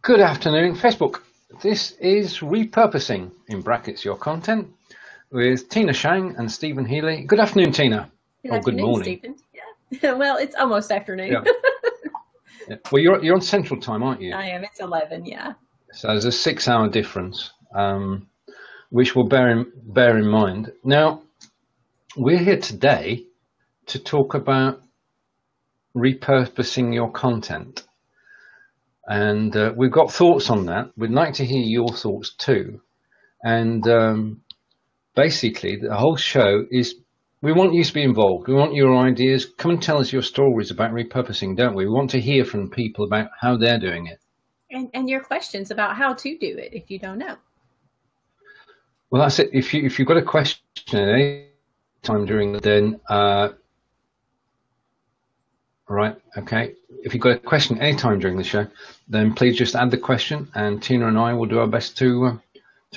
Good afternoon, Facebook. This is Repurposing, in brackets, your content, with Tina Shang and Stephen Healey. Good afternoon, Tina. Good Good morning. Stephen. Yeah. Well, it's almost afternoon. Yeah. Yeah. Well, you're on Central Time, aren't you? I am. It's 11, yeah. So there's a 6-hour difference, which we'll bear in mind. Now, we're here today to talk about repurposing your content. And we've got thoughts on that. We'd like to hear your thoughts too. And basically, the whole show is, we want you to be involved. We want your ideas. Come and tell us your stories about repurposing, don't we? We want to hear from people about how they're doing it. And your questions about how to do it if you don't know. Well, that's it. If you've got a question at any time during the then right, okay. If you've got a question anytime during the show, then please just add the question, and Tina and I will do our best to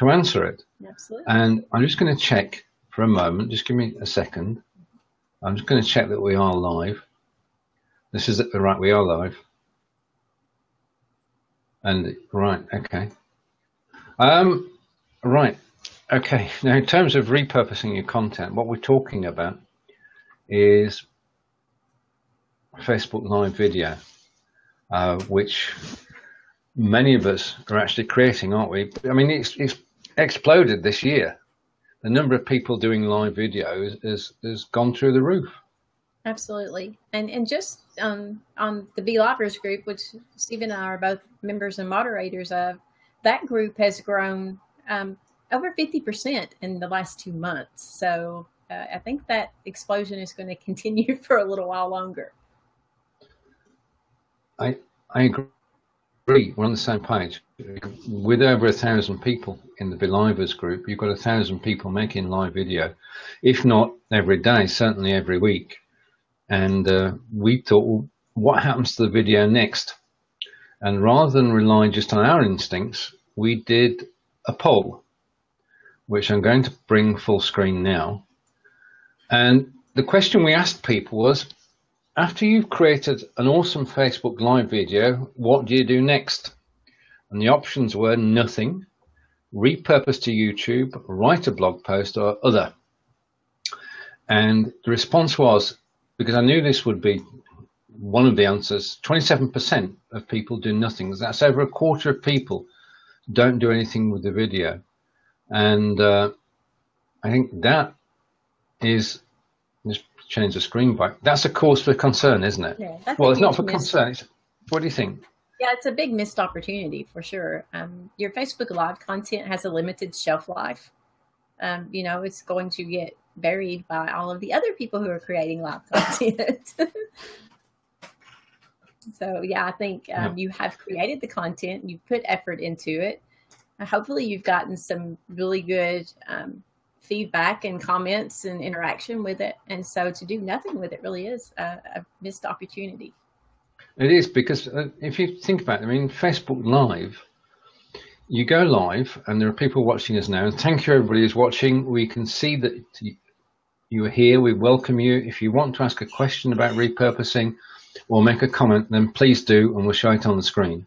answer it. Absolutely. And I'm just going to check for a moment. Just give me a second. I'm just going to check that we are live. This is right. We are live. And right, okay. Right, okay. Now, in terms of repurposing your content, what we're talking about is Facebook Live video, which many of us are actually creating, aren't we? I mean, it's exploded this year. The number of people doing live video has gone through the roof. Absolutely. And just on the BeLivers group, which Stephen and I are both members and moderators of, that group has grown over 50% in the last 2 months. So I think that explosion is going to continue for a little while longer. I agree. We're on the same page. With over 1,000 people in the BeLivers group, you've got 1,000 people making live video, if not every day, certainly every week. And we thought, well, what happens to the video next? And rather than rely just on our instincts, we did a poll, which I'm going to bring full screen now. And the question we asked people was, after you've created an awesome Facebook Live video, what do you do next? And the options were nothing, repurpose to YouTube, write a blog post, or other. And the response was, because I knew this would be one of the answers, 27% of people do nothing. That's over a quarter of people don't do anything with the video. And I think that is, just change the screen back. That's a cause for concern, isn't it? Yeah, well, it's not for concern. What do you think? Yeah, it's a big missed opportunity for sure. Your Facebook Live content has a limited shelf life. You know, it's going to get buried by all of the other people who are creating live content. So yeah, I think you have created the content, you've put effort into it. Hopefully you've gotten some really good feedback and comments and interaction with it. And so to do nothing with it really is a missed opportunity. It is, because if you think about it, I mean, Facebook Live, you go live and there are people watching us now. And thank you, everybody who's watching. We can see that you are here. We welcome you. If you want to ask a question about repurposing or make a comment, then please do, and we'll show it on the screen.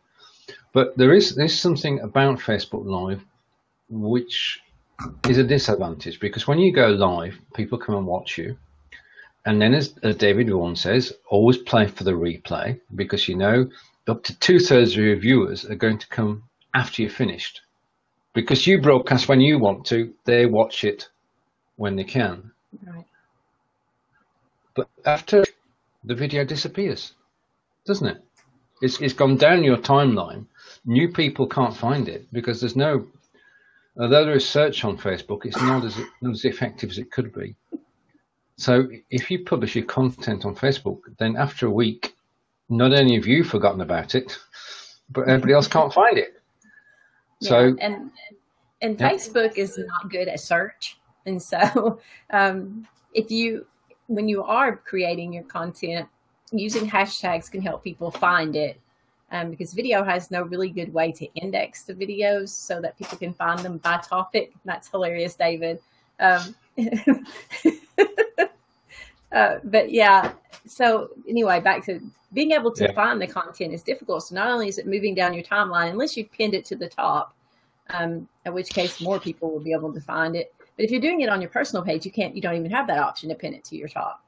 But there's something about Facebook Live which is a disadvantage, because when you go live, people come and watch you. And then, as David Vaughan says, always play for the replay, because you know up to 2/3 of your viewers are going to come after you're finished. Because you broadcast when you want to, they watch it when they can. Right. But after, the video disappears, doesn't it? It's gone down your timeline. New people can't find it because there's no, although there is search on Facebook, it's not as effective as it could be. So if you publish your content on Facebook, then after a week, not only have you forgotten about it, but everybody else can't find it. Yeah, so and Facebook is not good at search. And so when you are creating your content, using hashtags can help people find it. Because video has no really good way to index the videos so that people can find them by topic. That's hilarious, David. But yeah, so anyway, back to being able to find the content is difficult. So not only is it moving down your timeline, unless you've pinned it to the top, in which case more people will be able to find it. But if you're doing it on your personal page, you don't even have that option to pin it to your top.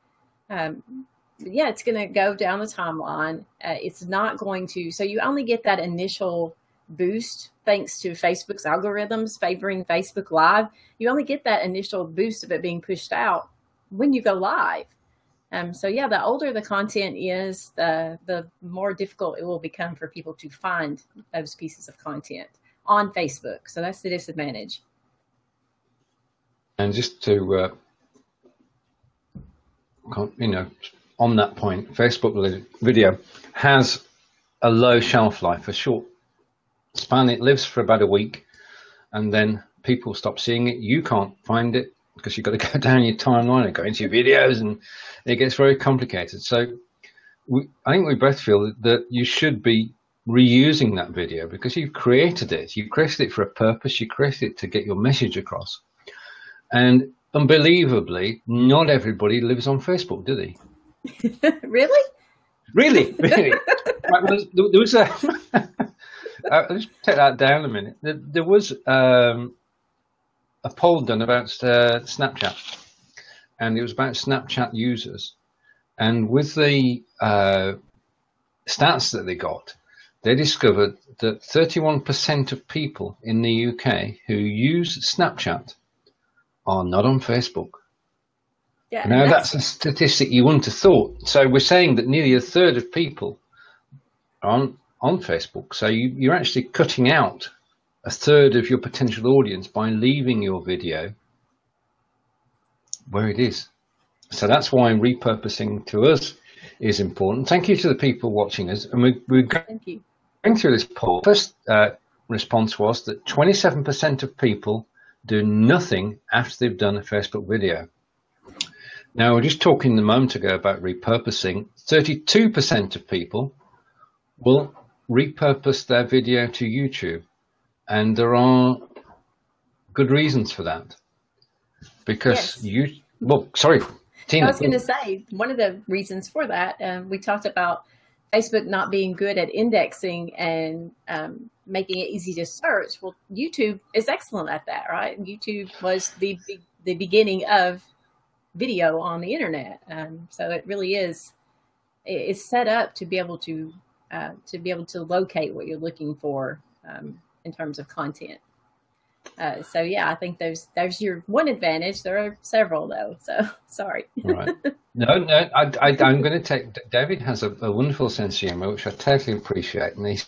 Yeah, it's going to go down the timeline. It's not going to, so you only get that initial boost thanks to Facebook's algorithms favoring Facebook Live. You only get that initial boost of it being pushed out when you go live. So yeah, the older the content is, the more difficult it will become for people to find those pieces of content on Facebook. So that's the disadvantage. And just to, on that point, Facebook video has a low shelf life, a short span. It lives for about a week, and then people stop seeing it. You can't find it because you've got to go down your timeline and go into your videos, and it gets very complicated. So I think we both feel that you should be reusing that video because you've created it. You created it for a purpose. You created it to get your message across. And unbelievably, not everybody lives on Facebook, do they? Really? Really? Right, there was a... I'll just take that down a minute. There was a poll done about Snapchat, and it was about Snapchat users. And with the stats that they got, they discovered that 31% of people in the UK who use Snapchat are not on Facebook. Yeah, now that's a statistic you wouldn't have thought. So we're saying that nearly a third of people are on Facebook. So you're actually cutting out a third of your potential audience by leaving your video where it is. So that's why repurposing to us is important. Thank you to the people watching us. And we're going through this poll. First response was that 27% of people do nothing after they've done a Facebook video. Now, we're just talking a moment ago about repurposing. 32% of people will repurpose their video to YouTube. And there are good reasons for that. Because sorry, Tina. I was going to say, one of the reasons for that, we talked about Facebook not being good at indexing and making it easy to search. Well, YouTube is excellent at that, right? YouTube was the beginning of video on the internet, so it really is. It's set up to be able to locate what you're looking for in terms of content. So yeah, I think there's your one advantage. There are several though. So sorry. Right. No, I'm going to take. David has a wonderful sense of humor, which I totally appreciate, and he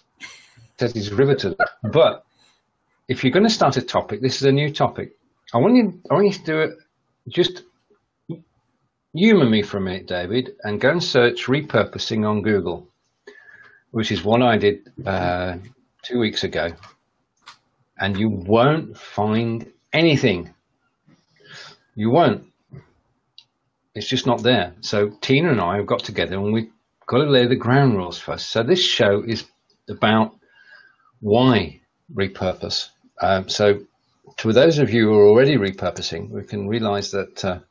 says he's riveted. But if you're going to start a topic, this is a new topic. I want you to do it. Just humor me for a minute, David, and go and search repurposing on Google, which is what I did 2 weeks ago. And you won't find anything. You won't. It's just not there. So Tina and I have got together and we've got to lay the ground rules first. So this show is about why repurpose. So to those of you who are already repurposing, we can realize that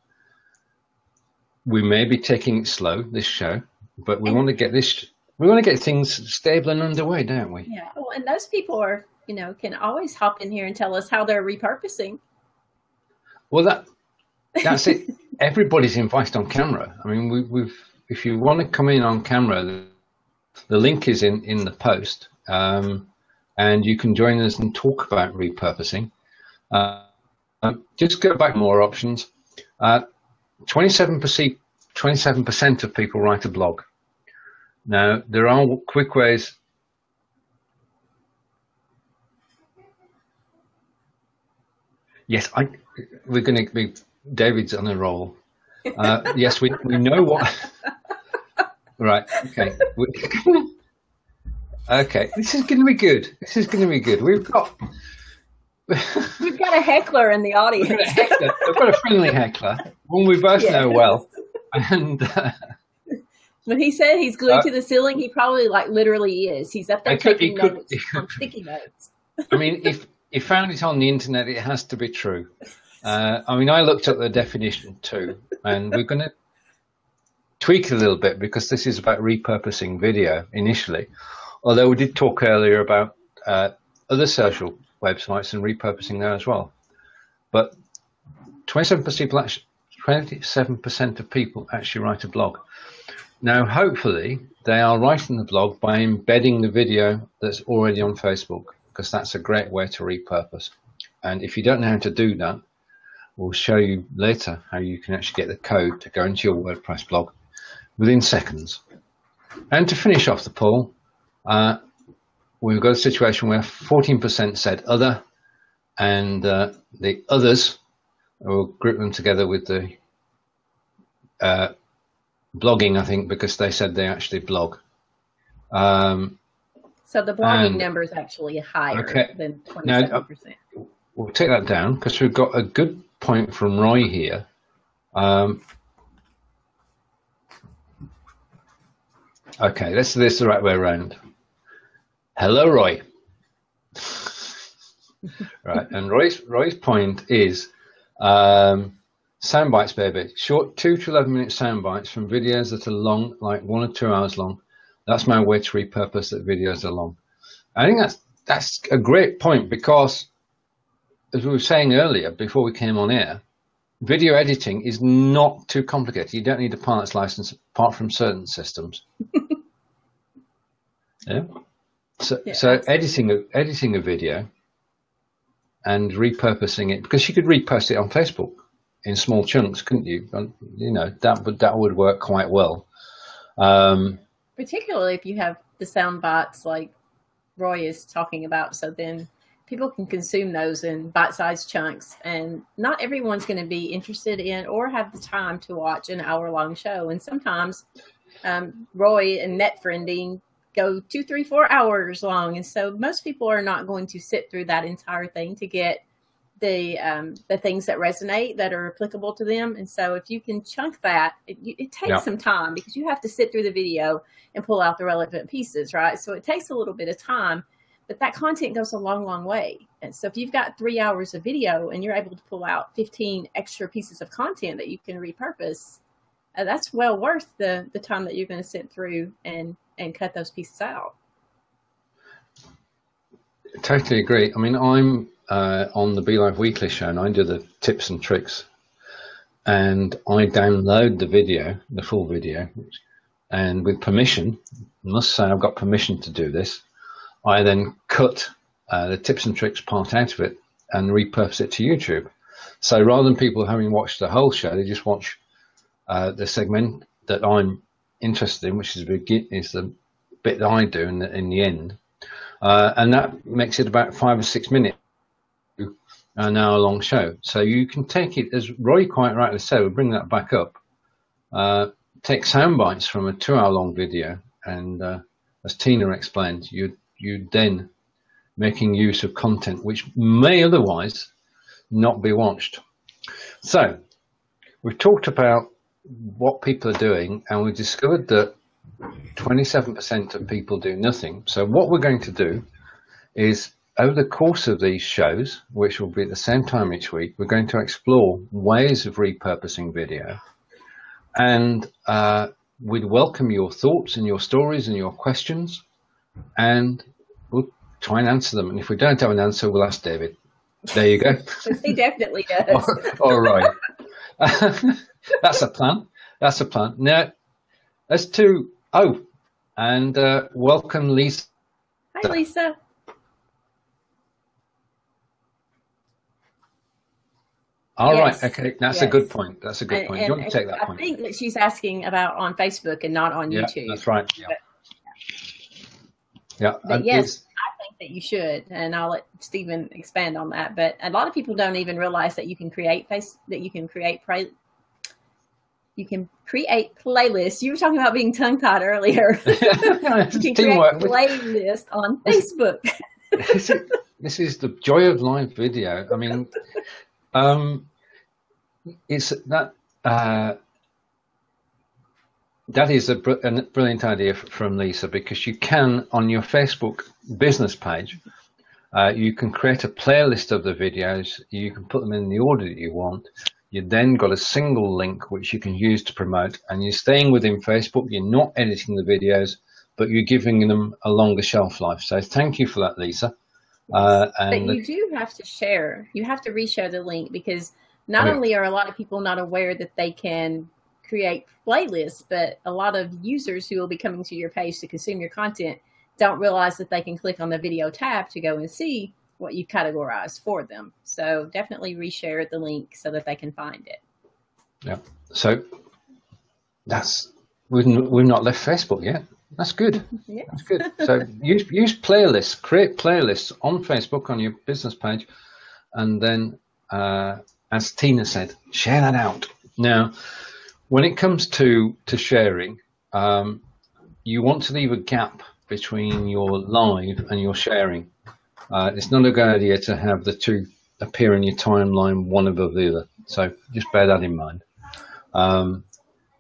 we may be taking it slow, this show, but we want to get things stable and underway, don't we? Yeah. Well, and those people are, can always hop in here and tell us how they're repurposing. Well, that's it. Everybody's invited on camera. I mean, if you want to come in on camera, the link is in the post, and you can join us and talk about repurposing. Just go back more options. 27% of people write a blog. Now, there are quick ways. Yes, we're going to be, David's on a roll. Yes, we know what. Right, okay. Okay, this is going to be good. We've got a heckler in the audience. We've got a friendly heckler, one we both know well. And when he said he's glued to the ceiling, he probably literally is. He's up there taking notes on sticky notes. I mean, if you found it on the internet, it has to be true. I mean, I looked at the definition too, and we're going to tweak it a little bit, because this is about repurposing video initially. Although we did talk earlier about other social websites and repurposing there as well. But 27% of people actually write a blog. Now, hopefully, they are writing the blog by embedding the video that's already on Facebook, because that's a great way to repurpose. And if you don't know how to do that, we'll show you later how you can actually get the code to go into your WordPress blog within seconds. And to finish off the poll, we've got a situation where 14% said other, and the others, we'll group them together with the blogging, I think, because they said they actually blog. So the blogging number is actually higher than 27%. Now, we'll take that down, because we've got a good point from Roy here. Okay, let's do this the right way around. Hello, Roy. Right, and Roy's point is sound bites, baby. Short 2 to 11 minute sound bites from videos that are long, like 1 or 2 hours long. That's my way to repurpose that videos are long. I think that's a great point, because as we were saying earlier before we came on air, video editing is not too complicated. You don't need a pilot's license apart from certain systems. Yeah. So editing a video and repurposing it, because you could repost it on Facebook in small chunks, couldn't you? You know, that would work quite well. Particularly if you have the sound bites like Roy is talking about, so then people can consume those in bite-sized chunks, and not everyone's going to be interested in or have the time to watch an hour-long show. And sometimes Roy and net friending go 2, 3, 4 hours long, and so most people are not going to sit through that entire thing to get the things that resonate, that are applicable to them. And so if you can chunk that, it takes some time, because you have to sit through the video and pull out the relevant pieces, right? So it takes a little bit of time, but that content goes a long, long way. And so if you've got 3 hours of video and you're able to pull out 15 extra pieces of content that you can repurpose, that's well worth the time that you're going to sit through and cut those pieces out. Totally agree. I mean, I'm on the BeLive Weekly show, and I do the tips and tricks, and I download the video, the full video, and with permission, I must say I've got permission to do this, I then cut the tips and tricks part out of it and repurpose it to YouTube. So rather than people having watched the whole show, they just watch the segment that I'm interested in, which is the bit that I do in the end, and that makes it about 5 or 6 minutes, an hour-long show. So you can take it, as Roy quite rightly said, we'll bring that back up. Take sound bites from a 2-hour-long video, and as Tina explained, you then making use of content which may otherwise not be watched. So we've talked about what people are doing, and we discovered that 27% of people do nothing. So what we're going to do is, over the course of these shows, which will be at the same time each week, we're going to explore ways of repurposing video, and we'd welcome your thoughts and your stories and your questions, and we'll try and answer them. And if we don't have an answer, we'll ask David. There you go. He definitely does. All right. That's a plan. That's a plan. Now, as to, and welcome, Lisa. Hi, Lisa. All right. Okay. That's a good point. That's a good point. You want to take that point? I think that she's asking about on Facebook and not on YouTube. That's right. But yes, I think that you should, and I'll let Stephen expand on that. But a lot of people don't even realize that you can create playlists. You were talking about being tongue-tied earlier. You can create playlists on Facebook. This is the joy of live video. I mean, it's that that is a brilliant idea from Lisa, because you can, on your Facebook business page, you can create a playlist of the videos. You can put them in the order that you want. You then got a single link which you can use to promote, and you're staying within Facebook. You're not editing the videos, but you're giving them a longer shelf life. So thank you for that, Lisa. But you do have to share. You have to reshare the link, because not only are a lot of people not aware that they can create playlists, but a lot of users who will be coming to your page to consume your content don't realize that they can click on the video tab to go and see what you categorized for them. So definitely reshare the link so that they can find it. Yeah. So we've not left Facebook yet. That's good. Yes. That's good. So use playlists, create playlists on Facebook on your business page, and then, as Tina said, share that out. Now, when it comes to sharing, you want to leave a gap between your live and your sharing. It's not a good idea to have the two appear in your timeline one above the other. So just bear that in mind.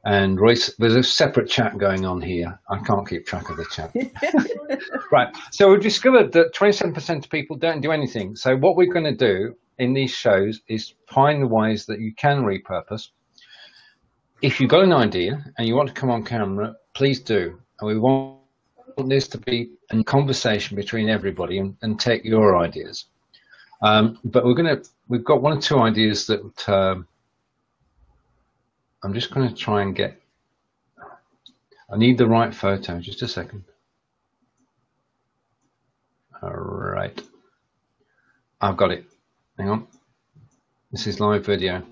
And Royce, there's a separate chat going on here. I can't keep track of the chat. Right. So we've discovered that 27% of people don't do anything. So what we're going to do in these shows is find the ways that you can repurpose. If you've got an idea and you want to come on camera, please do. And we want this to be a conversation between everybody and take your ideas. But we've got one or two ideas that I'm just going to try and get. I need the right photo. Just a second. All right. I've got it. Hang on. This is live video.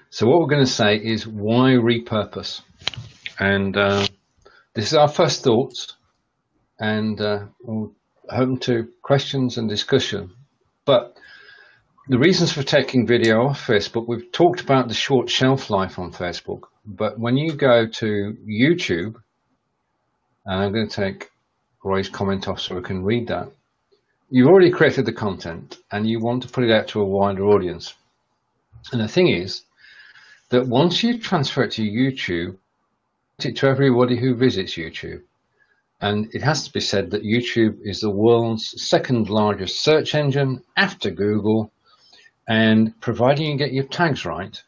So what we're going to say is, why repurpose? And this is our first thoughts, and we're open to questions and discussion. But the reasons for taking video off Facebook, we've talked about the short shelf life on Facebook, but when you go to YouTube, and I'm going to take Roy's comment off so we can read that, you've already created the content and you want to put it out to a wider audience. And the thing is that once you transfer it to YouTube, it to everybody who visits YouTube. And it has to be said that YouTube is the world's second largest search engine after Google. And providing you get your tags right,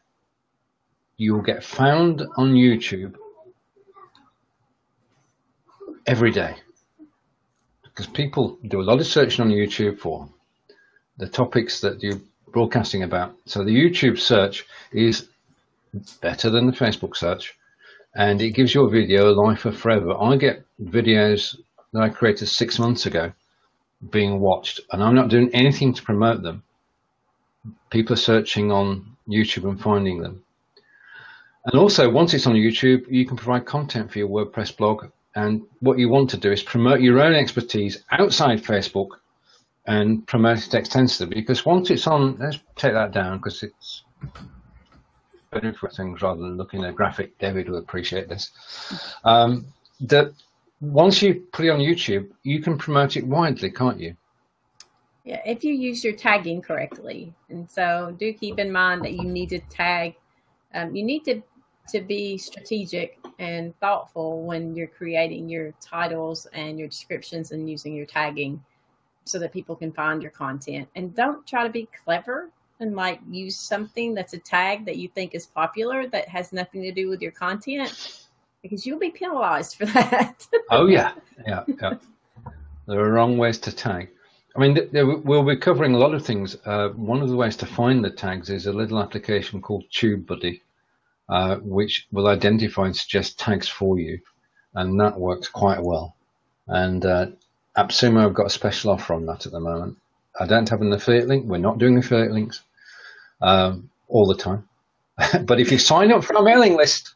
you will get found on YouTube every day. Because people do a lot of searching on YouTube for the topics that you're broadcasting about. So the YouTube search is better than the Facebook search, and it gives your video a life of forever. I get videos that I created 6 months ago being watched, and I'm not doing anything to promote them. People are searching on YouTube and finding them. And also, once it's on YouTube, you can provide content for your WordPress blog. And what you want to do is promote your own expertise outside Facebook and promote it extensively. Because once it's on, let's take that down because it's better for things rather than looking at a graphic. David will appreciate this. That once you put it on YouTube, you can promote it widely, can't you? Yeah, if you use your tagging correctly. And so do keep in mind that you need to tag, you need to be strategic and thoughtful when you're creating your titles and your descriptions and using your tagging so that people can find your content. And don't try to be clever and like use something that's a tag that you think is popular that has nothing to do with your content, because you'll be penalized for that. Oh yeah. There are wrong ways to tag. I mean, we'll be covering a lot of things. One of the ways to find the tags is a little application called TubeBuddy, which will identify and suggest tags for you, and that works quite well. And AppSumo have got a special offer on that at the moment. I don't have an affiliate link. We're not doing affiliate links all the time. But if you sign up for our mailing list,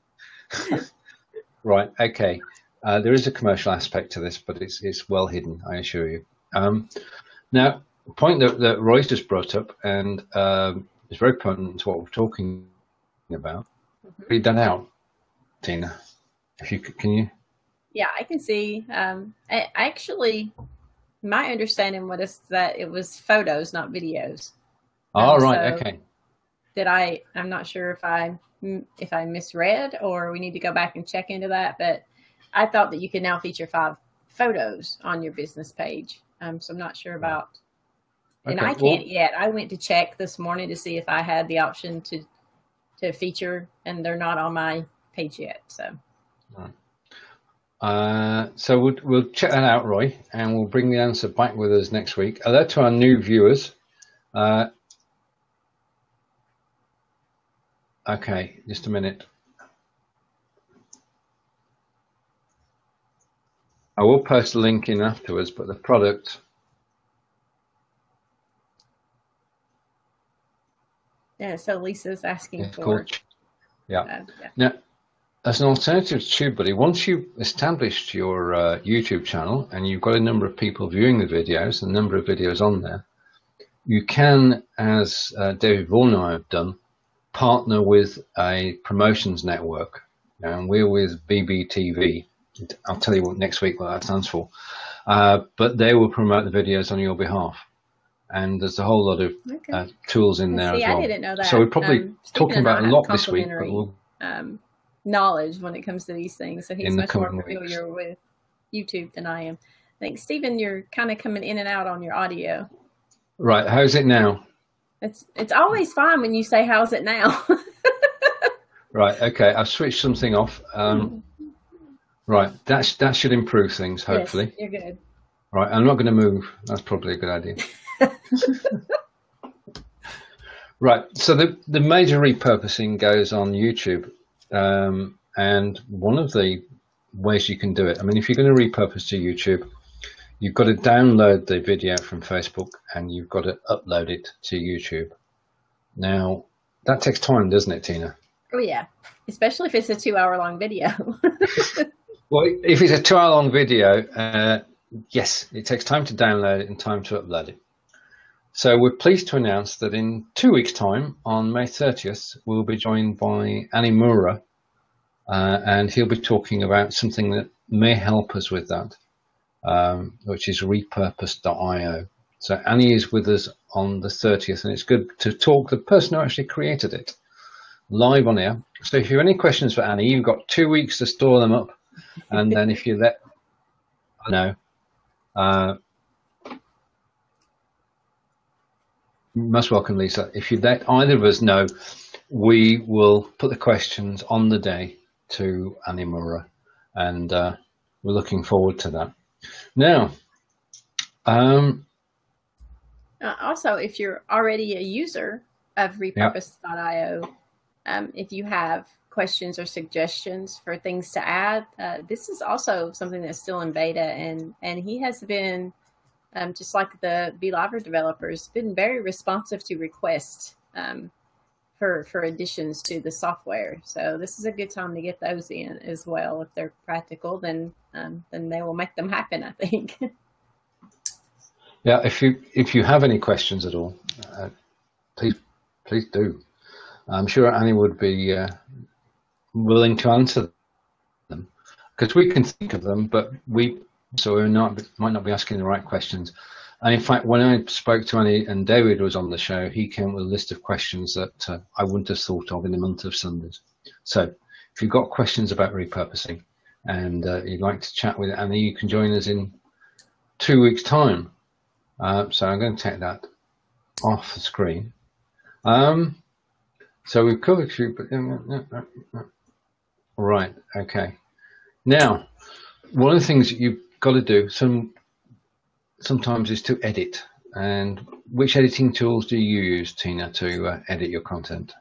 right, okay, there is a commercial aspect to this, but it's well hidden, I assure you. Now, the point that Royce just brought up, and is very pertinent to what we're talking about. Read that out, Tina. If you can, you? Yeah, I can see. Actually, my understanding was that it was photos, not videos. Oh, right. So okay. I'm not sure if I misread, or we need to go back and check into that. But I thought that you could now feature 5 photos on your business page. So I'm not sure about. And I can't yet. I went to check this morning to see if I had the option to to feature, and they're not on my page yet. So. So we'll check that out, Roy, and we'll bring the answer back with us next week. Hello to our new viewers. Okay, just a minute. I will post a link in afterwards, but the product. Yeah, so Lisa's asking for. Called, yeah. Now, as an alternative to TubeBuddy, once you've established your YouTube channel and you've got a number of people viewing the videos, a number of videos on there, you can, as David Vaughan and I have done, partner with a promotions network. And we're with BBTV. I'll tell you what next week what that stands for. But they will promote the videos on your behalf. And there's a whole lot of tools in there as well. I didn't know that. So we're probably talking about a lot this week. But we'll, knowledge when it comes to these things. So he's much more familiar with YouTube than I am. I think, Stephen, you're kind of coming in and out on your audio. Right. How's it now? It's always fine when you say, how's it now? Right. Okay. I've switched something off. Right. That should improve things, hopefully. Yes, you're good. Right. I'm not going to move. That's probably a good idea. Right. So the major repurposing goes on YouTube. And one of the ways you can do it, I mean, if you're going to repurpose to YouTube, you've got to download the video from Facebook and you've got to upload it to YouTube. Now, that takes time, doesn't it, Tina? Oh, yeah. Especially if it's a 2-hour-long video. Well, if it's a 2-hour-long video, yes, it takes time to download it and time to upload it. So we're pleased to announce that in 2 weeks' time, on May 30th, we'll be joined by Annie Mura, and he'll be talking about something that may help us with that, which is repurpose.io. So Annie is with us on the 30th, and it's good to talk to the person who actually created it live on air. So if you have any questions for Annie, you've got 2 weeks to store them up, and then if you let her know, most welcome, Lisa. If you let either of us know, we will put the questions on the day to Annie Mura, and we're looking forward to that. Now, also, if you're already a user of Repurpose.io, if you have questions or suggestions for things to add, this is also something that's still in beta, and he has been, just like the BeLive developers, been very responsive to requests for additions to the software. So this is a good time to get those in as well. If they're practical, then they will make them happen, I think. Yeah, if you have any questions at all, please do. I'm sure Annie would be willing to answer them, because we can think of them, but we might not be asking the right questions. And in fact, when I spoke to Annie and David was on the show, he came with a list of questions that I wouldn't have thought of in a month of Sundays. So if you've got questions about repurposing and you'd like to chat with Annie, you can join us in 2 weeks' time. So I'm going to take that off the screen. So we've covered a few, but right, okay. Now, one of the things that you've got to do sometimes is to edit. And which editing tools do you use, Tina, to edit your content?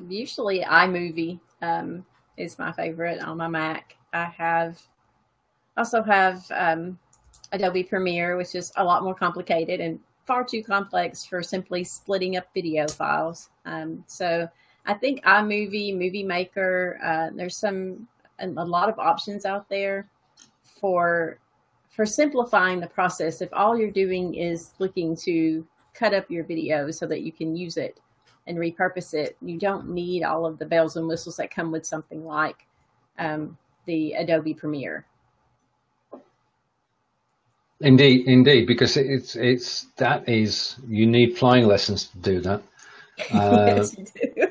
Usually iMovie is my favorite on my Mac. I also have Adobe Premiere, which is a lot more complicated and far too complex for simply splitting up video files. So I think iMovie, Movie Maker, there's a lot of options out there for simplifying the process. If all you're doing is looking to cut up your video so that you can use it and repurpose it, you don't need all of the bells and whistles that come with something like the Adobe Premiere. Indeed, because you need flying lessons to do that. Yes, you do.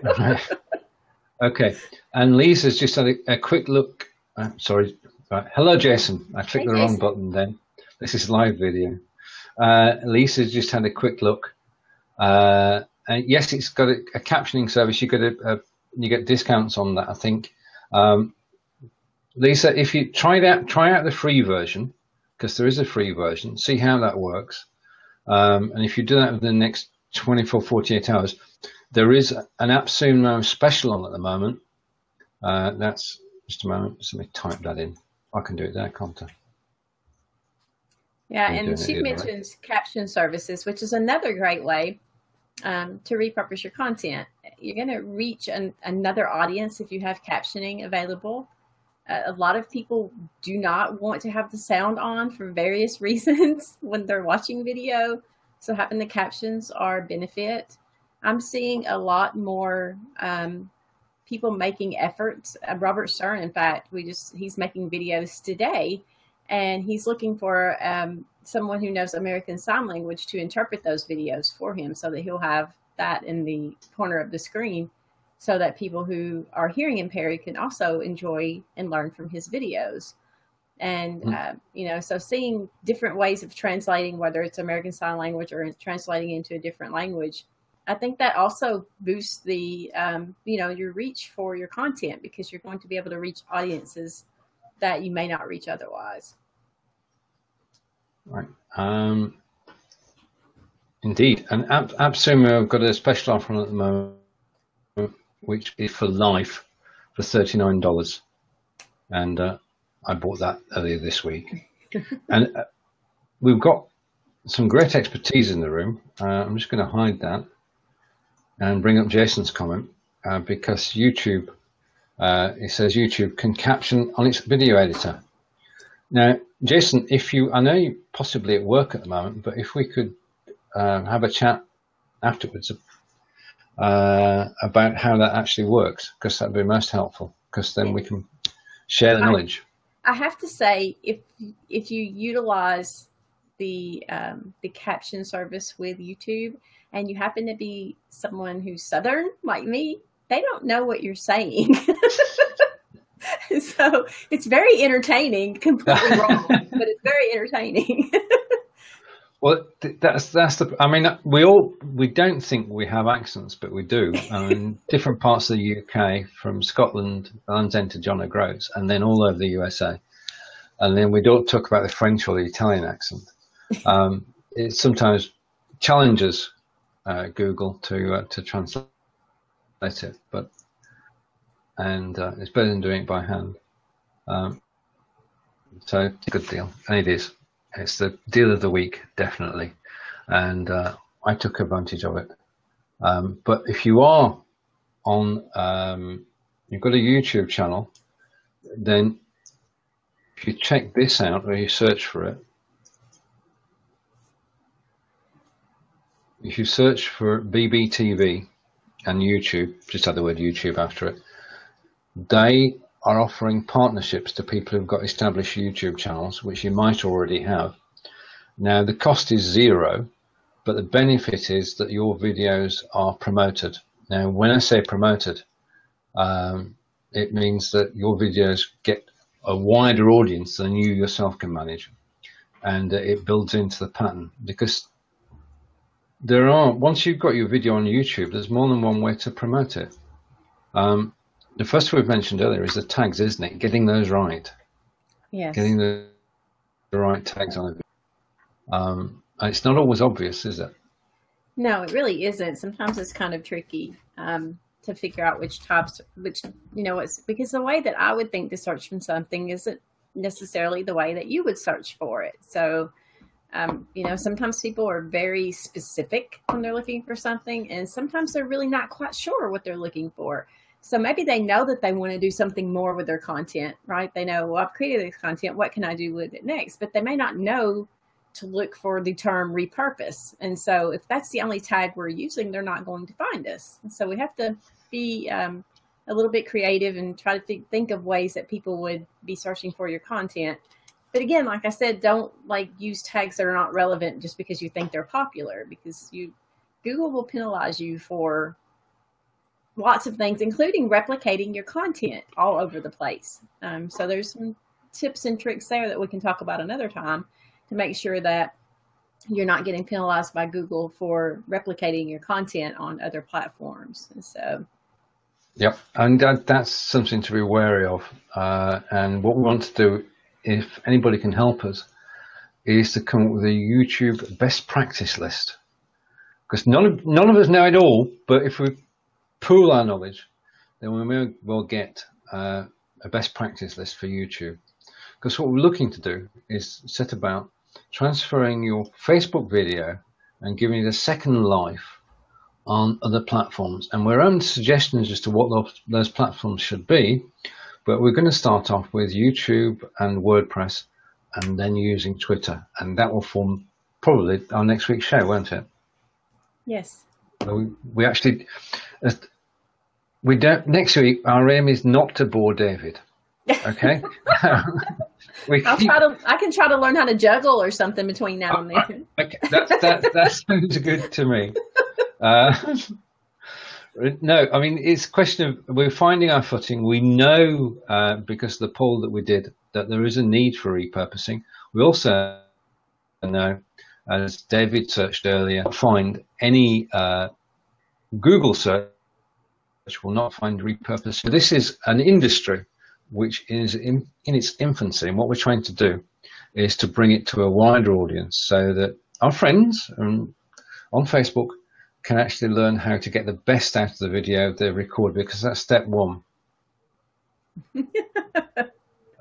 Okay, and Lisa's just had a quick look. Sorry. Right. Hello, Jason. I clicked the wrong button then. This is live video. Lisa's just had a quick look. And yes, it's got a captioning service. You've got to you get discounts on that, I think. Lisa, if you try out the free version, because there is a free version, see how that works. And if you do that within the next 24, 48 hours, there is an AppSumo special on at the moment. That's just a moment. Just let me type that in. I can do it there, can't I? Yeah, and she mentions caption services, which is another great way to repurpose your content. You're going to reach another audience if you have captioning available. A lot of people do not want to have the sound on for various reasons when they're watching video. So having the captions are a benefit. I'm seeing a lot more people making efforts. Robert Stern, in fact, he's making videos today, and he's looking for someone who knows American Sign Language to interpret those videos for him, so that he'll have that in the corner of the screen, so that people who are hearing impaired can also enjoy and learn from his videos. And, so seeing different ways of translating, whether it's American Sign Language or translating into a different language, I think that also boosts the, your reach for your content, because you're going to be able to reach audiences that you may not reach otherwise. Right. Indeed. And AppSumo have got a special offer on at the moment, which is for life for $39. And I bought that earlier this week. And we've got some great expertise in the room. I'm just going to hide that and bring up Jason's comment, because YouTube, it says YouTube can caption on its video editor. Now, Jason, I know you're possibly at work at the moment, but if we could have a chat afterwards about how that actually works, because that'd be most helpful, because then we can share the knowledge. I have to say, if you utilize the caption service with YouTube, and you happen to be someone who's Southern like me, they don't know what you're saying. So it's very entertaining, completely wrong, but it's very entertaining. Well, that's we don't think we have accents, but we do. Different parts of the UK, from Scotland, Land's End to John O'Groats, and then all over the USA. And then we don't talk about the French or the Italian accent. It sometimes challenges Google to translate it, but it's better than doing it by hand. So it's a good deal, and it is. It's the deal of the week, definitely, and I took advantage of it. But if you are on, you've got a YouTube channel, then if you check this out or you search for it, if you search for BBTV and YouTube, just add the word YouTube after it, they are offering partnerships to people who've got established YouTube channels, which you might already have. Now, the cost is $0, but the benefit is that your videos are promoted. Now, when I say promoted, it means that your videos get a wider audience than you yourself can manage, and it builds into the pattern, because once you've got your video on YouTube, there's more than one way to promote it. The first we've mentioned earlier is the tags, isn't it? Getting those right. Yes. Getting the right tags on it. And it's not always obvious, is it? No, it really isn't. Sometimes it's kind of tricky to figure out which types, because the way that I would think to search for something isn't necessarily the way that you would search for it. So, sometimes people are very specific when they're looking for something, and sometimes they're really not quite sure what they're looking for. So maybe they know that they want to do something more with their content, right? They know, well, I've created this content, what can I do with it next? But they may not know to look for the term repurpose. And so if that's the only tag we're using, they're not going to find us. And so we have to be a little bit creative and try to think of ways that people would be searching for your content. But again, like I said, don't use tags that are not relevant just because you think they're popular, because Google will penalize you for lots of things, including replicating your content all over the place. So there's some tips and tricks there that we can talk about another time to make sure that you're not getting penalized by Google for replicating your content on other platforms. And so, Yep, and that's something to be wary of. And what we want to do, if anybody can help us, is to come up with a YouTube best practice list. Because none of us know it all, but if we pool our knowledge, then we may well get a best practice list for YouTube. Because what we're looking to do is set about transferring your Facebook video and giving it a second life on other platforms. And we're own suggestions as to what those platforms should be, but we're going to start off with YouTube and WordPress and then using Twitter. And that will form probably our next week's show, won't it? Yes. So we actually, we don't, next week, our aim is not to bore David. Okay? I can try to learn how to juggle or something between now and then. Okay, that sounds good to me. No, I mean, it's a question of we're finding our footing. We know because of the poll that we did that there is a need for repurposing. We also know, as David searched earlier, find any Google search will not find repurposing. So this is an industry which is in its infancy, and what we're trying to do is to bring it to a wider audience so that our friends on Facebook can actually learn how to get the best out of the video they record, because that's step one.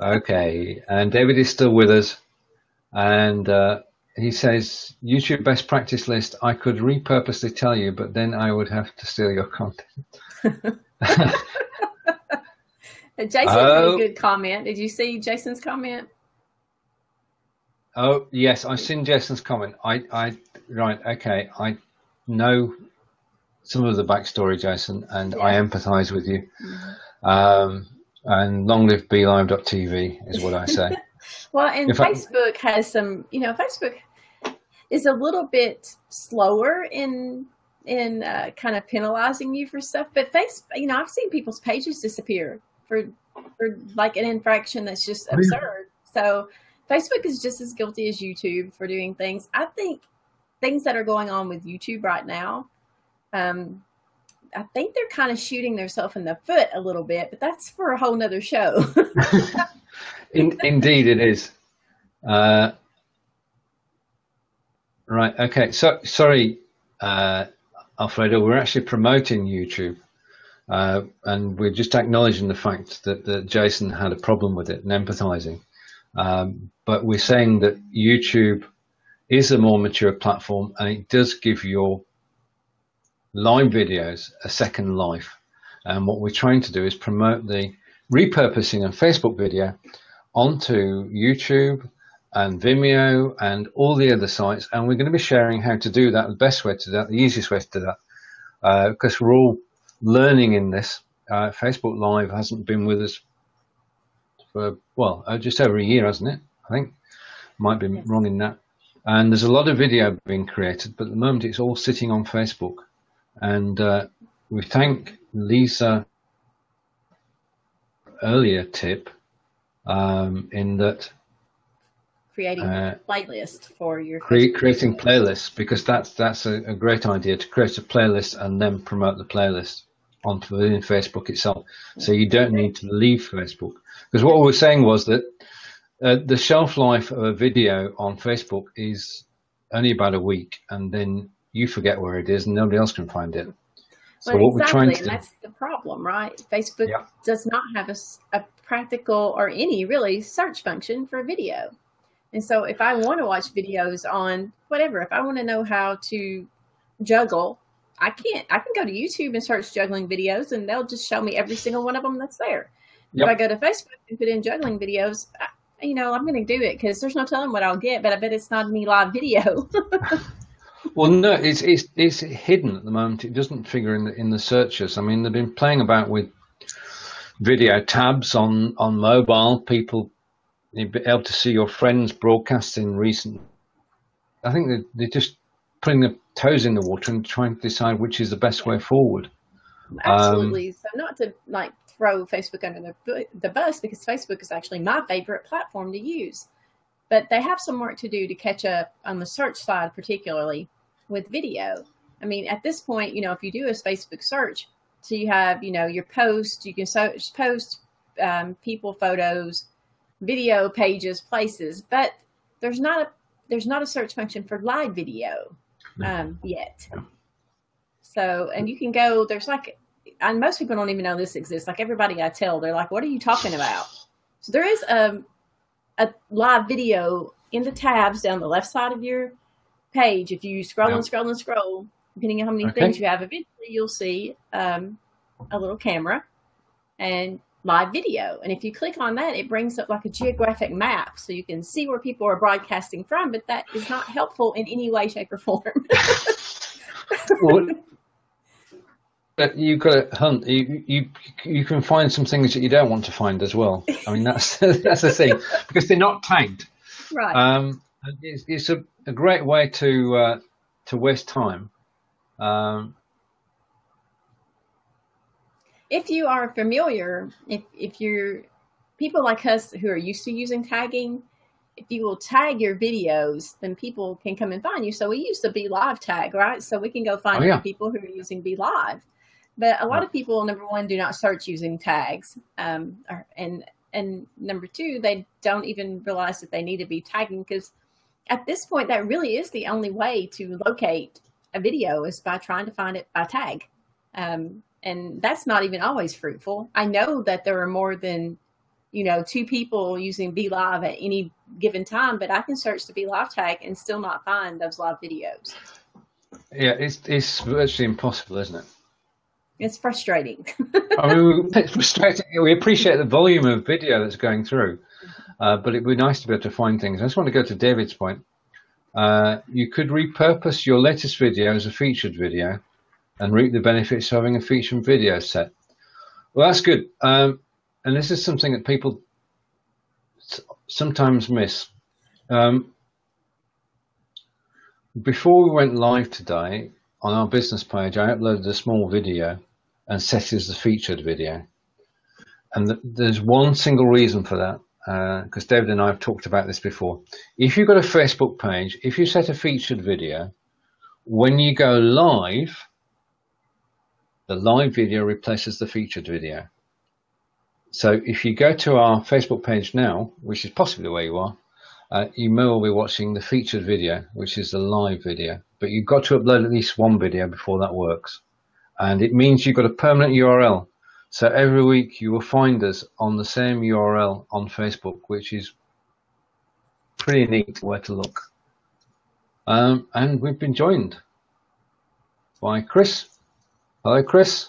Okay, and David is still with us, and he says, YouTube best practice list, I could repurposely tell you, but then I would have to steal your content. Jason had a good comment. Did you see Jason's comment? Oh, yes, I've seen Jason's comment. Right, okay, I know some of the backstory, Jason, and yeah. I empathise with you. Mm-hmm. And long live BeLive.tv is what I say. Well, and Facebook has some, Facebook is a little bit slower in kind of penalizing you for stuff, but I've seen people's pages disappear for like an infraction that's just absurd. So Facebook is just as guilty as YouTube for doing things. I think things that are going on with YouTube right now, I think they're kind of shooting themselves in the foot a little bit, but that's for a whole nother show. Indeed it is. Right, okay. So, sorry, Alfredo, we're actually promoting YouTube. And we're just acknowledging the fact that Jason had a problem with it and empathizing. But we're saying that YouTube is a more mature platform, and it does give your live videos a second life. And what we're trying to do is promote the repurposing of Facebook video onto YouTube and Vimeo and all the other sites. And we're going to be sharing how to do that, the best way to do that, the easiest way to do that, because we're all learning in this. Facebook Live hasn't been with us for, well, just over a year, hasn't it? I think. Might be wrong in that. And there's a lot of video being created, but at the moment it's all sitting on Facebook. And we thank Lisa earlier tip in that creating a playlist for your creating playlists, because that's a great idea, to create a playlist and then promote the playlist within Facebook itself. So you don't need to leave Facebook, because what we were saying was that the shelf life of a video on Facebook is only about a week, and then you forget where it is and nobody else can find it. So well, what we're trying to do, that's the problem, right? Facebook does not have a practical or any really search function for video. And so if I want to watch videos on whatever, if I want to know how to juggle, I can go to YouTube and search juggling videos, and they'll just show me every single one of them that's there. If I go to Facebook and put in juggling videos, I'm going to do it because there's no telling what I'll get, but I bet it's not any live video. Well, no, it's hidden at the moment. It doesn't figure in the searches. I mean, they've been playing about with video tabs on mobile. People, you'll be able to see your friends broadcasting recent. I think they're just putting their toes in the water and trying to decide which is the best way forward. Absolutely. So not to throw Facebook under the bus, because Facebook is actually my favorite platform to use, but they have some work to do to catch up on the search side, particularly with video. I mean, at this point, if you do a Facebook search, So you have, your post, you can post people, photos, video, pages, places, but there's not a search function for live video yet. So, and you can go, and most people don't even know this exists. Like everybody I tell, they're like, what are you talking about? So there is a live video in the tabs down the left side of your page. If you scroll and scroll and scroll, depending on how many things you have, eventually you'll see a little camera and live video. And if you click on that, it brings up like a geographic map so you can see where people are broadcasting from, but that is not helpful in any way, shape, or form. Well, but you've got to hunt. You can find some things that you don't want to find as well. I mean, that's the thing, because they're not tagged. Right. It's a great way to waste time. If you are familiar, if you're people like us who are used to using tagging, if you will tag your videos, then people can come and find you. So we use the BeLive tag, right? So we can go find people who are using BeLive. But a lot of people, number one, do not search using tags. And number two, they don't even realize that they need to be tagging, because at this point, that really is the only way to locate a video, is by trying to find it by tag. And that's not even always fruitful. I know that there are more than, 2 people using BeLive at any given time, but I can search the BeLive tag and still not find those live videos. Yeah, it's virtually impossible, isn't it? It's frustrating. I mean, it's frustrating. We appreciate the volume of video that's going through, but it'd be nice to be able to find things. I just want to go to David's point. You could repurpose your latest video as a featured video and reap the benefits of having a featured video set. Well, that's good. And this is something that people sometimes miss. Before we went live today, on our business page, I uploaded a small video and set it as a featured video. And there's one single reason for that, because David and I have talked about this before. If you've got a Facebook page, if you set a featured video, when you go live, the live video replaces the featured video. So if you go to our Facebook page now, which is possibly where you are, you may well be watching the featured video, which is the live video. But you've got to upload at least one video before that works. And it means you've got a permanent URL. So every week you will find us on the same URL on Facebook, which is pretty neat where to look. And we've been joined by Chris. Hello, Chris.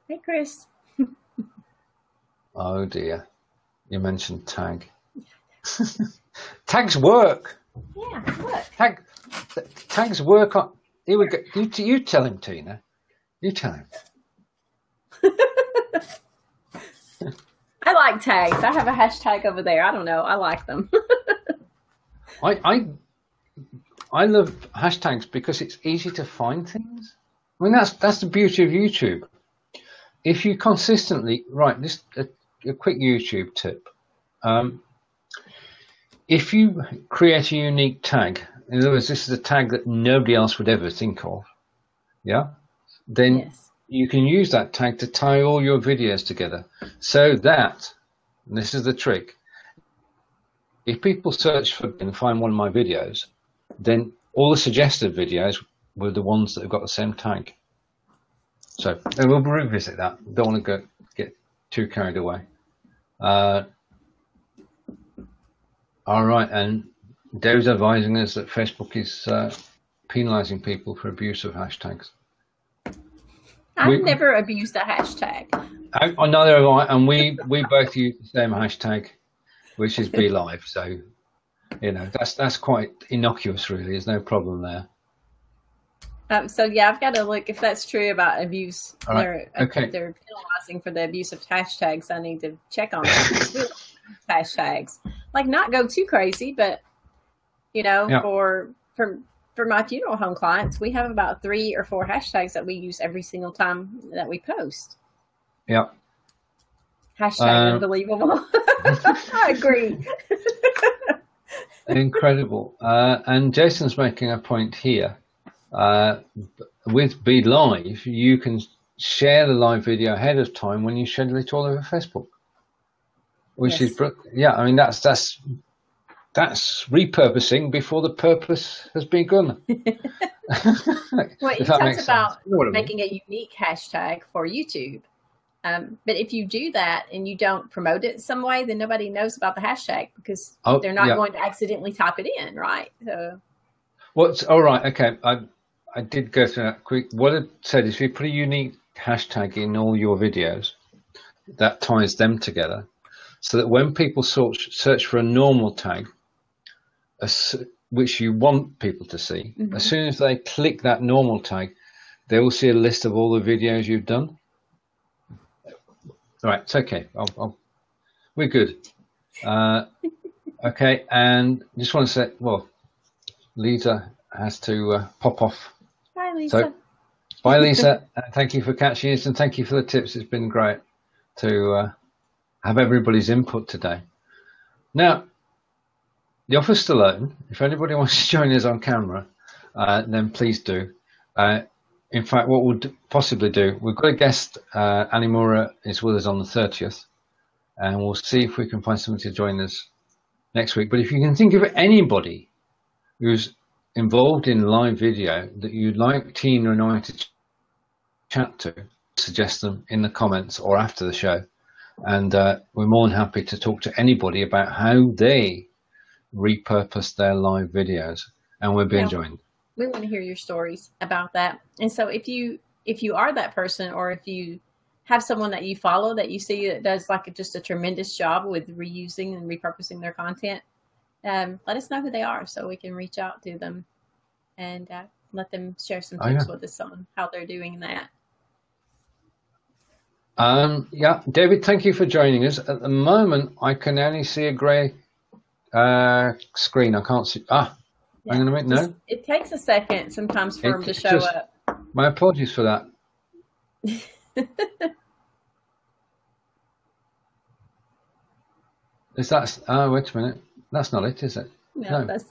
Hey, Chris. Oh dear, you mentioned tag. Tags work. Yeah, what? Tags work on. Here we go. You tell him, Tina. You tell him. I like tags. I have a hashtag over there. I don't know. I like them. I love hashtags because it's easy to find things. I mean, that's the beauty of YouTube. If you consistently, this a quick YouTube tip. If you create a unique tag, in other words, this is a tag that nobody else would ever think of, then you can use that tag to tie all your videos together, so that, and this is the trick, if people search for and find one of my videos, then all the suggested videos were the ones that have got the same tag. So we'll revisit that. Don't want to get too carried away. All right, and Dave's advising us that Facebook is penalising people for abuse of hashtags. I've never abused a hashtag. Neither have I, and we both use the same hashtag, which is BeLive. So, that's quite innocuous, really. There's no problem there. So yeah, I've got to look if that's true about abuse. Right. Okay. They're penalizing for the abuse of hashtags. I need to check on that. Hashtags, like, not go too crazy, but for my funeral home clients, we have about 3 or 4 hashtags that we use every single time that we post. Yeah. Hashtag unbelievable. I agree. Incredible. And Jason's making a point here. With BeLive, you can share the live video ahead of time when you schedule it all over Facebook, which is, yeah, I mean, that's repurposing before the purpose has begun. Well, you talked about making a unique hashtag for YouTube. But if you do that and you don't promote it some way, then nobody knows about the hashtag because they're not going to accidentally type it in, right? So, what's all right? Okay, I did go through that quick. What it said is, if you put a unique hashtag in all your videos, that ties them together, so that when people search for a normal tag, which you want people to see, as soon as they click that normal tag, they will see a list of all the videos you've done. Right, it's okay. We're good. Okay, and just want to say, well, Lisa has to pop off. Bye, Lisa. So, bye, Lisa. Thank you for catching us, and thank you for the tips. It's been great to have everybody's input today. Now, the offer's still open. If anybody wants to join us on camera, then please do. In fact, what we'll possibly do, we've got a guest, Animura is with us on the 30th, and we'll see if we can find somebody to join us next week. But if you can think of anybody who's involved in live video that you'd like Tina and I to chat to, suggest them in the comments or after the show. And we're more than happy to talk to anybody about how they repurpose their live videos, and we'll be enjoying. We want to hear your stories about that. And so if you are that person, or if you have someone that you follow that you see that does just a tremendous job with reusing and repurposing their content, let us know who they are so we can reach out to them and let them share some tips with us on how they're doing that. Yeah, David, thank you for joining us. At the moment, I can only see a grey screen. I can't see. Hang on a minute. No, it takes a second sometimes for them to show up. My apologies for that. Is that? Wait a minute. That's not it, is it? No. That's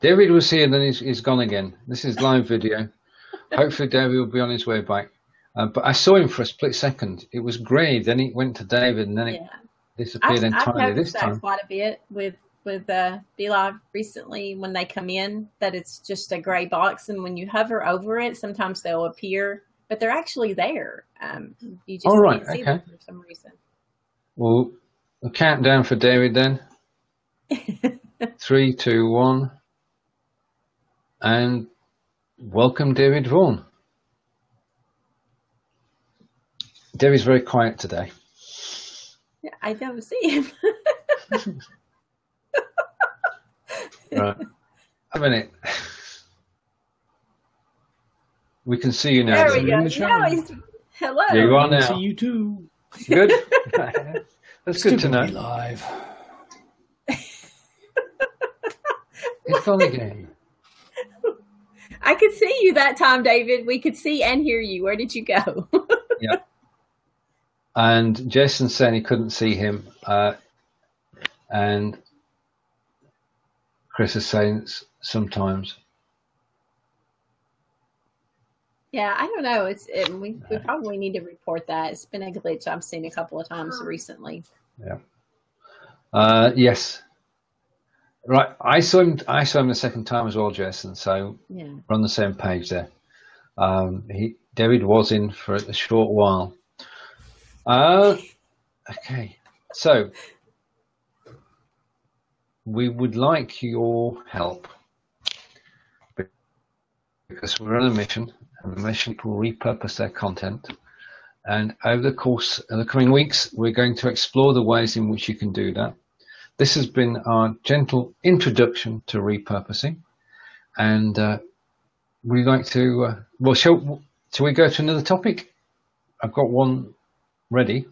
David was here, and then he's gone again. This is live video. Hopefully, David will be on his way back. But I saw him for a split second. It was grey. Then he went to David, and then it disappeared entirely. I've noticed that quite a bit with BeLive recently when they come in, that it's just a gray box, and when you hover over it, sometimes they'll appear, but they're actually there. You just can't see them for some reason. Well, a countdown for David then. 3, 2, 1, and welcome David Vaughan. David's very quiet today. Yeah, I don't see him. Right. A minute. We can see you now. There we go. Hello. Yeah, you are now. See you too. Good. That's good to know. Live. It's fun again. I could see you that time, David. We could see and hear you. Where did you go? Yeah. And Jason said he couldn't see him. And Chris is saying sometimes. Yeah, I don't know. We probably need to report that. It's been a glitch I've seen a couple of times recently. Yeah. Yes. Right. I saw him the second time as well, Jason. So we're on the same page there. David was in for a short while. Okay. So we would like your help because we're on a mission, and the mission will repurpose their content. And over the course of the coming weeks, we're going to explore the ways in which you can do that. This has been our gentle introduction to repurposing, and we'd like to. Shall we go to another topic? I've got one ready.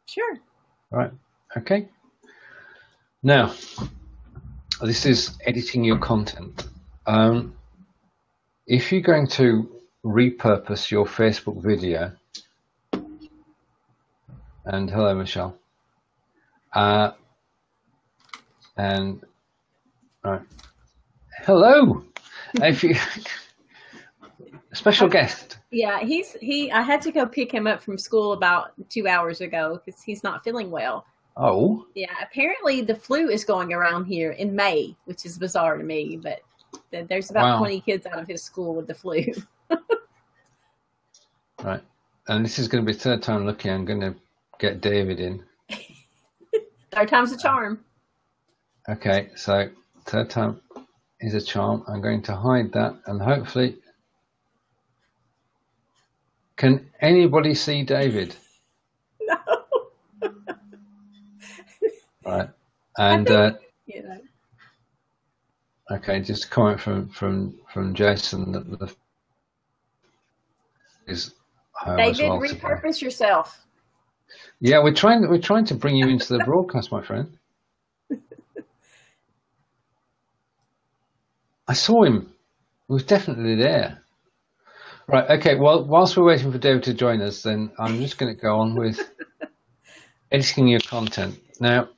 Sure. Right. Okay. Now, this is editing your content. If you're going to repurpose your Facebook video, and hello, Michelle. And right. Hello. If you A special guest. Yeah, I had to go pick him up from school about 2 hours ago because he's not feeling well. Oh. Yeah, apparently the flu is going around here in May, which is bizarre to me, but there's about 20 kids out of his school with the flu. Right. And this is going to be third time lucky. I'm going to get David in. Third time's a charm. Okay, so third time is a charm. I'm going to hide that, and hopefully... Can anybody see David? No. Right. And okay, just a comment from Jason that is home David, as well. repurpose yourself. Yeah, we're trying to bring you into the broadcast, my friend. I saw him. He was definitely there. Right, okay, well, whilst we're waiting for David to join us, then I'm just going to go on with editing your content. Now,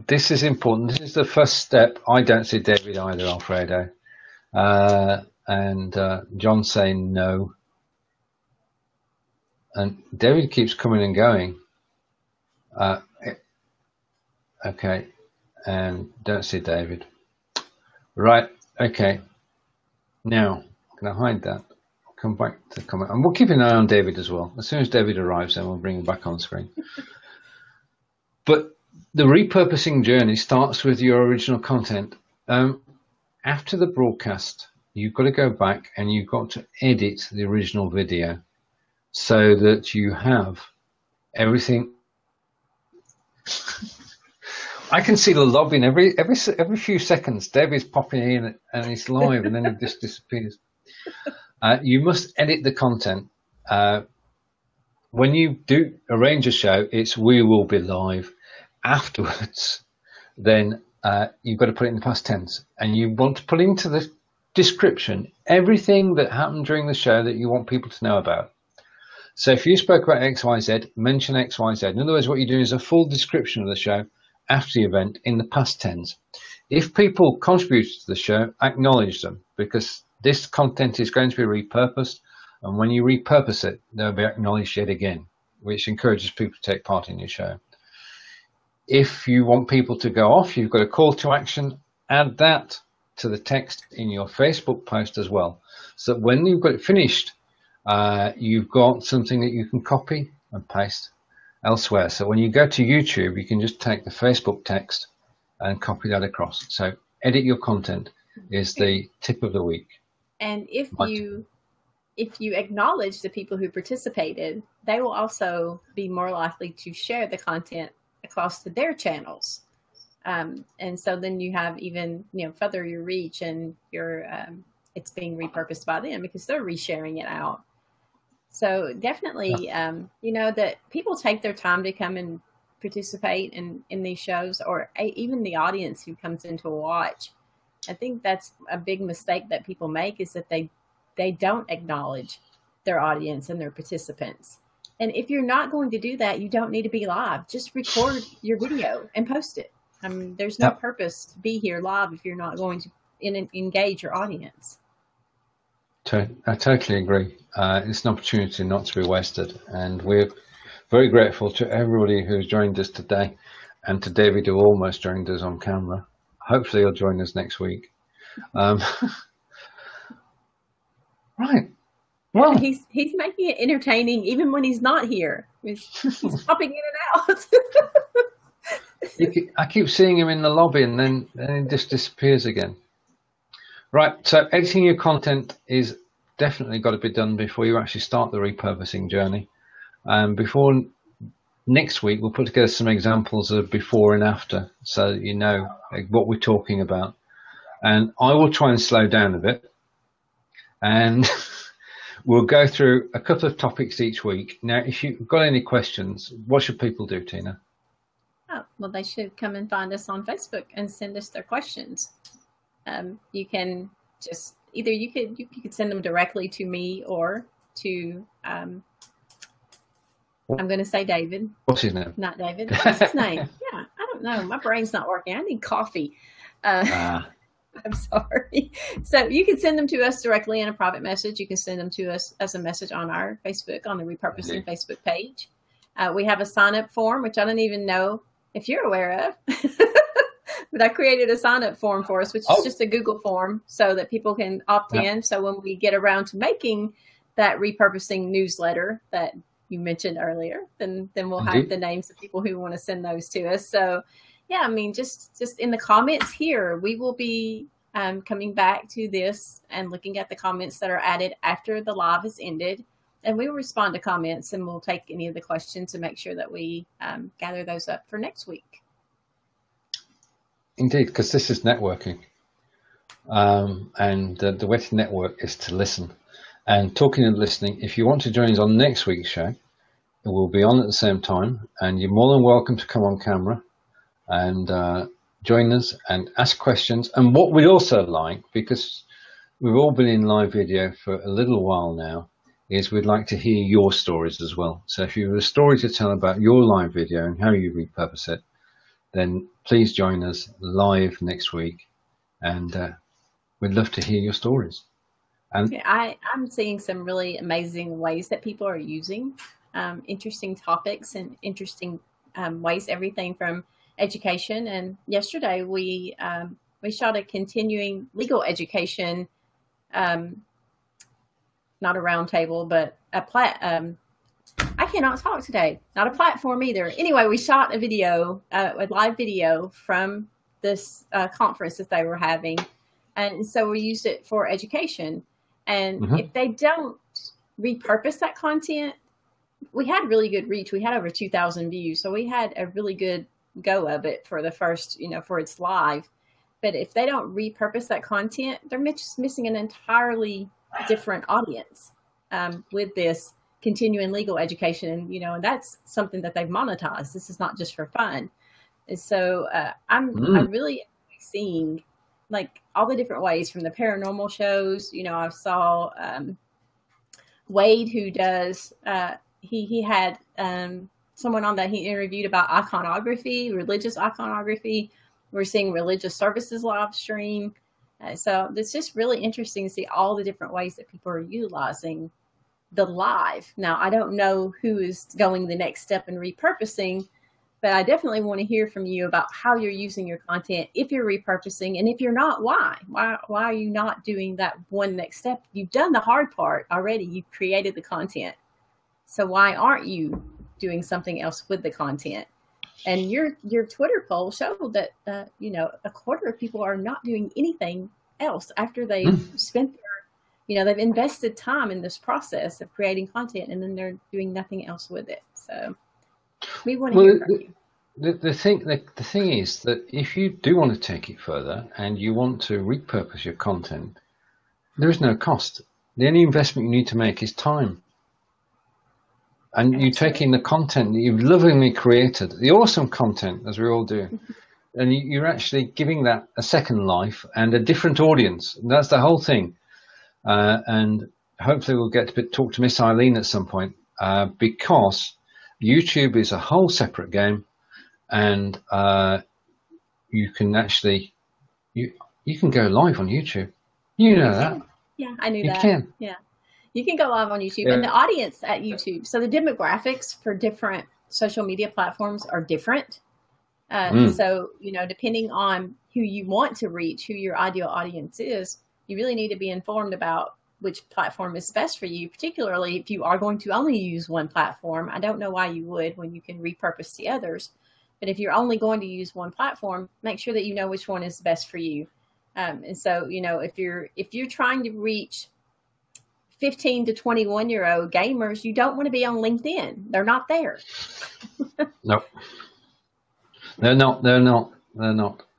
this is important. This is the first step. I don't see David either, Alfredo. And John saying no. And David keeps coming and going. Okay, and don't see David. Right, okay. Now, I'm going to hide that. Come back to the comment, and we'll keep an eye on David as well. As soon as David arrives, then we'll bring him back on screen. But the repurposing journey starts with your original content. After the broadcast, you've got to go back and you've got to edit the original video so that you have everything. I can see the lobbing every few seconds. David's popping in and he's live, and then he just disappears. You must edit the content. When you do arrange a show, it's we will be live. Afterwards, then you've got to put it in the past tense, and you want to put into the description everything that happened during the show that you want people to know about. So if you spoke about XYZ, mention XYZ. In other words, what you're doing is a full description of the show after the event in the past tense. If people contributed to the show, acknowledge them, because this content is going to be repurposed, and when you repurpose it, they'll be acknowledged yet again, which encourages people to take part in your show. If you want people to go off, you've got a call to action. Add that to the text in your Facebook post as well, so that when you've got it finished, you've got something that you can copy and paste elsewhere. So when you go to YouTube, you can just take the Facebook text and copy that across. So edit your content is the tip of the week. And if you acknowledge the people who participated, they will also be more likely to share the content across to their channels. And so then you have even, further your reach, and it's being repurposed by them because they're resharing it out. So definitely, that people take their time to come and participate in these shows, or even the audience who comes in to watch. I think that's a big mistake that people make, is that they don't acknowledge their audience and their participants. And if you're not going to do that, you don't need to be live. Just record your video and post it. I mean, there's no purpose to be here live if you're not going to engage your audience. I totally agree. It's an opportunity not to be wasted. And we're very grateful to everybody who's joined us today, and to David, who almost joined us on camera. Hopefully he'll join us next week. Right. Well, he's making it entertaining even when he's not here. He's popping in and out. I keep seeing him in the lobby, and then he just disappears again. Right. So editing your content is definitely got to be done before you actually start the repurposing journey. Before next week, we'll put together some examples of before and after, so that you know what we're talking about. And I will try and slow down a bit, and we'll go through a couple of topics each week. Now, if you've got any questions, what should people do, Tina? Oh, well, they should come and find us on Facebook and send us their questions. You can just either you could send them directly to me or to I'm going to say David. What's his name? Not David. What's his name? Yeah, I don't know. My brain's not working. I need coffee. I'm sorry. So you can send them to us directly in a private message. You can send them to us as a message on our Facebook, on the Repurposing Facebook page. We have a sign-up form, which I don't even know if you're aware of. But I created a sign-up form for us, which is just a Google form so that people can opt in. So when we get around to making that repurposing newsletter that you mentioned earlier, then we'll have the names of people who want to send those to us. So yeah, I mean, just in the comments here, we will be coming back to this and looking at the comments that are added after the live is ended. And we will respond to comments, and we'll take any of the questions and make sure that we gather those up for next week. Indeed, because this is networking. And the way to network is to listen. And talking and listening, if you want to join us on next week's show, it will be on at the same time. And you're more than welcome to come on camera and join us and ask questions. And what we also like, because we've all been in live video for a little while now, is we'd like to hear your stories as well. So if you have a story to tell about your live video and how you repurpose it, then please join us live next week, and we'd love to hear your stories. And yeah, I'm seeing some really amazing ways that people are using interesting topics and interesting ways, everything from education. And yesterday we shot a continuing legal education, not a round table, but a I cannot talk today. Not a platform either. Anyway, we shot a video, a live video from this conference that they were having. And so we used it for education. And if they don't repurpose that content, we had really good reach. We had over 2,000 views. So we had a really good go of it for the first, for its live. But if they don't repurpose that content, they're just missing an entirely different audience with this continuing legal education, and that's something that they've monetized. This is not just for fun. And so I'm really seeing like all the different ways from the paranormal shows. I saw Wade, who does he had someone on that he interviewed about iconography, religious iconography. We're seeing religious services live stream. So it's just really interesting to see all the different ways that people are utilizing the live. Now, I don't know who is going the next step in repurposing, but I definitely want to hear from you about how you're using your content, if you're repurposing, and if you're not, why? Why are you not doing that one next step? You've done the hard part already. You've created the content. So why aren't you doing something else with the content? And your Twitter poll showed that, a quarter of people are not doing anything else after they've spent their, they've invested time in this process of creating content, and then they're doing nothing else with it. So we want to hear from you. The thing is that if you do want to take it further and you want to repurpose your content, there is no cost. The only investment you need to make is time. And you take in the content that you've lovingly created, the awesome content, as we all do, and you're actually giving that a second life and a different audience. And that's the whole thing. And hopefully we'll get to talk to Miss Eileen at some point, because YouTube is a whole separate game, and you can actually you can go live on YouTube. You know that. Yeah, I knew that. You can. Yeah. You can go live on YouTube, and the audience at YouTube. So the demographics for different social media platforms are different. So, depending on who you want to reach, who your ideal audience is, you really need to be informed about which platform is best for you, particularly if you are going to only use one platform. I don't know why you would when you can repurpose the others. But if you're only going to use one platform, make sure that you know which one is best for you. And so, if you're trying to reach 15 to 21-year-old gamers, you don't want to be on LinkedIn. They're not there. No, they're not.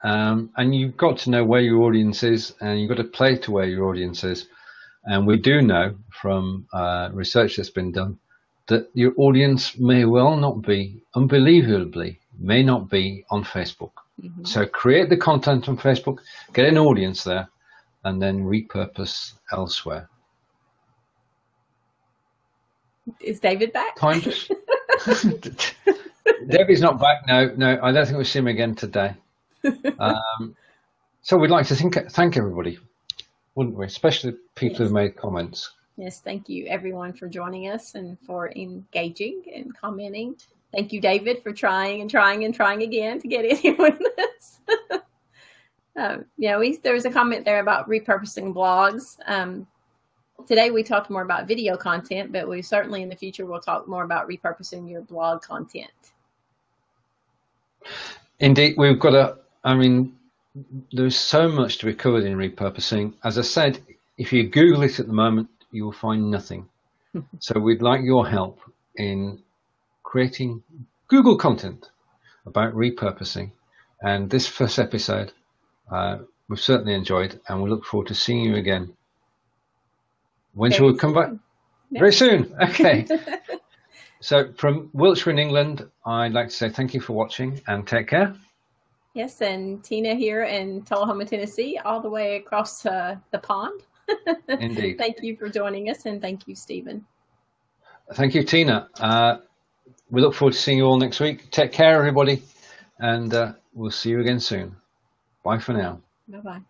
And you've got to know where your audience is, and you've got to play to where your audience is. And we do know from research that's been done that your audience may well not be, unbelievably, may not be on Facebook. So create the content on Facebook, get an audience there, and then repurpose elsewhere. Is David back? Kind of. Debbie's not back. No, I don't think we'll see him again today. So we'd like to thank everybody, wouldn't we? Especially people Yes. who've made comments. Yes, thank you everyone for joining us and for engaging and commenting. Thank you, David, for trying again to get in here with us. Yeah, there was a comment there about repurposing blogs. Today we talked more about video content, but we certainly in the future will talk more about repurposing your blog content. Indeed, we've got there's so much to be covered in repurposing. As I said, if you Google it at the moment, you will find nothing. So we'd like your help in creating Google content about repurposing. And this first episode, we've certainly enjoyed, and we look forward to seeing you again. When shall we come back? Yeah. Very soon. Okay. So from Wiltshire in England, I'd like to say thank you for watching and take care. Yes, and Tina here in Tullahoma, Tennessee, all the way across the pond. Indeed. Thank you for joining us, and thank you, Stephen. Thank you, Tina. We look forward to seeing you all next week. Take care, everybody, and we'll see you again soon. Bye for now. Bye-bye.